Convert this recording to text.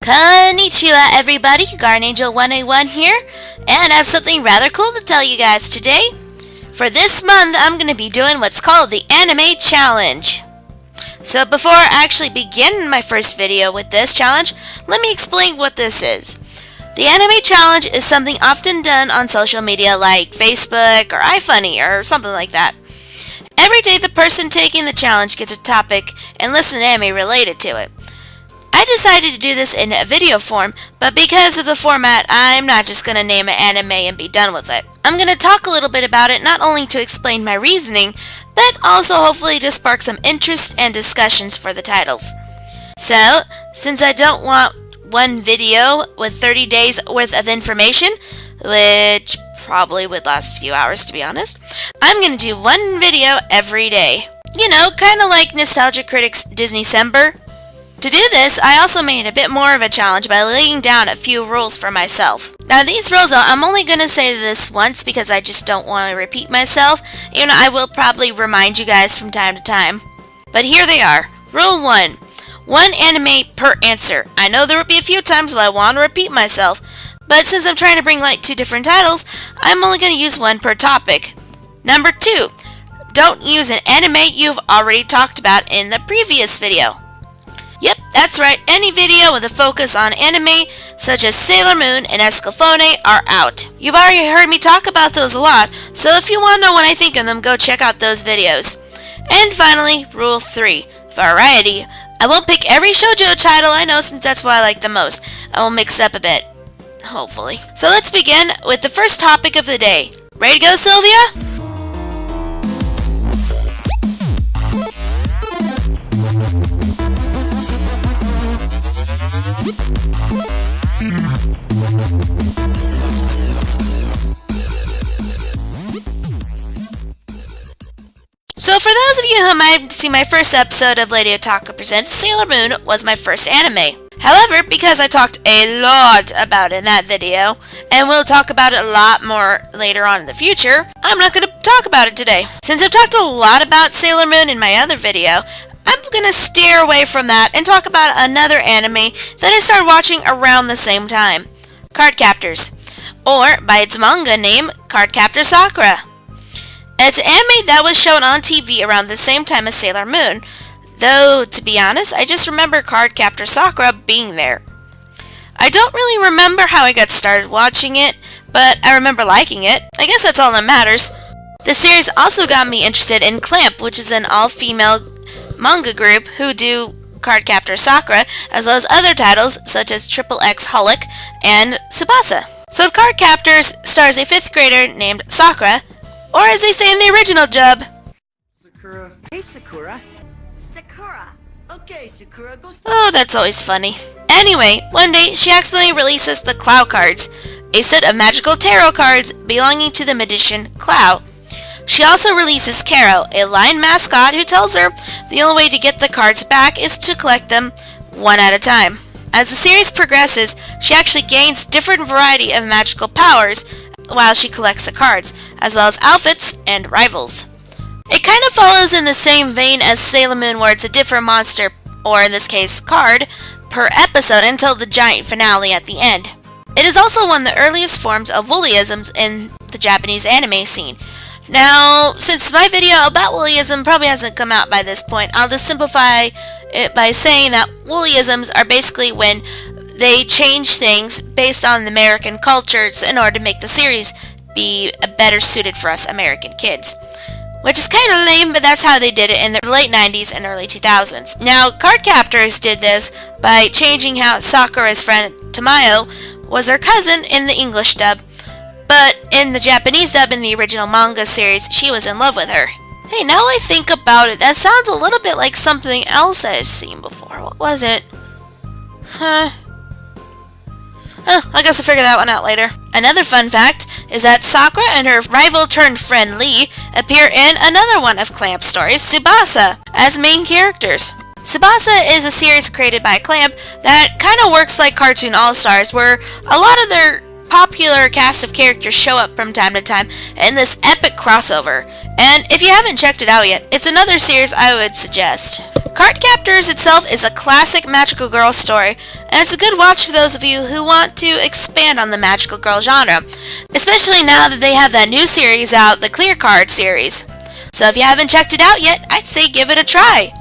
Konnichiwa everybody, GuardianAngel181 here, and I have something rather cool to tell you guys today. For this month, I'm going to be doing what's called the Anime Challenge. So before I actually begin my first video with this challenge, let me explain what this is. The Anime Challenge is something often done on social media like Facebook or iFunny or something like that. Every day the person taking the challenge gets a topic and lists an anime related to it. I decided to do this in a video form, but because of the format, I'm not just going to name an anime and be done with it. I'm going to talk a little bit about it, not only to explain my reasoning, but also hopefully to spark some interest and discussions for the titles. So, since I don't want one video with 30 days worth of information, which probably would last a few hours to be honest, I'm going to do one video every day. You know, kind of like Nostalgia Critic's Disney-cember. To do this, I also made a bit more of a challenge by laying down a few rules for myself. Now these rules, I'm only going to say this once because I just don't want to repeat myself. You know, I will probably remind you guys from time to time. But here they are. Rule 1. One anime per answer. I know there will be a few times where I want to repeat myself, but since I'm trying to bring light to different titles, I'm only going to use one per topic. Number 2. Don't use an anime you've already talked about in the previous video. Yep, that's right, any video with a focus on anime, such as Sailor Moon and Escaflowne, are out. You've already heard me talk about those a lot, so if you want to know what I think of them, go check out those videos. And finally, Rule 3, variety. I won't pick every shoujo title I know since that's what I like the most. I will mix it up a bit, hopefully. So let's begin with the first topic of the day. Ready to go, Sylvia? So for those of you who might have seen my first episode of Lady Otaka Presents, Sailor Moon was my first anime. However, because I talked a lot about it in that video, and we'll talk about it a lot more later on in the future, I'm not going to talk about it today. Since I've talked a lot about Sailor Moon in my other video, I'm going to steer away from that and talk about another anime that I started watching around the same time, Cardcaptors, or by its manga name, Cardcaptor Sakura. It's an anime that was shown on TV around the same time as Sailor Moon, though, to be honest, I just remember Cardcaptor Sakura being there. I don't really remember how I got started watching it, but I remember liking it. I guess that's all that matters. The series also got me interested in Clamp, which is an all-female manga group who do Cardcaptor Sakura, as well as other titles such as XXX Holic and Tsubasa. So Cardcaptors stars a 5th grader named Sakura, or as they say in the original dub, Sakura. Hey, Sakura. Sakura. Okay, Sakura, go. Oh, that's always funny. Anyway, one day she accidentally releases the Clow cards, a set of magical tarot cards belonging to the magician Clow. She also releases Caro, a lion mascot who tells her the only way to get the cards back is to collect them one at a time. As the series progresses, she actually gains different variety of magical powers while she collects the cards, as well as outfits and rivals. It kind of follows in the same vein as Sailor Moon, where it's a different monster, or in this case card, per episode until the giant finale at the end. It is also one of the earliest forms of woollyisms in the Japanese anime scene. Now, since my video about woollyism probably hasn't come out by this point, I'll just simplify it by saying that woollyisms are basically when they change things based on the American cultures in order to make the series be better suited for us American kids. Which is kind of lame, but that's how they did it in the late 90s and early 2000s. Now, Cardcaptors did this by changing how Sakura's friend Tamayo was her cousin in the English dub, but in the Japanese dub in the original manga series, she was in love with her. Hey, now I think about it, that sounds a little bit like something else I've seen before. What was it? I guess I'll figure that one out later. Another fun fact is that Sakura and her rival-turned-friend Lee appear in another one of Clamp's stories, Tsubasa, as main characters. Tsubasa is a series created by Clamp that kind of works like Cartoon All-Stars, where a lot of their popular cast of characters show up from time to time in this epic crossover, And if you haven't checked it out yet, it's another series I would suggest. Cardcaptors itself is a classic magical girl story, and it's a good watch for those of you who want to expand on the magical girl genre, especially now that they have that new series out, the Clear Card series. So if you haven't checked it out yet, I'd say give it a try.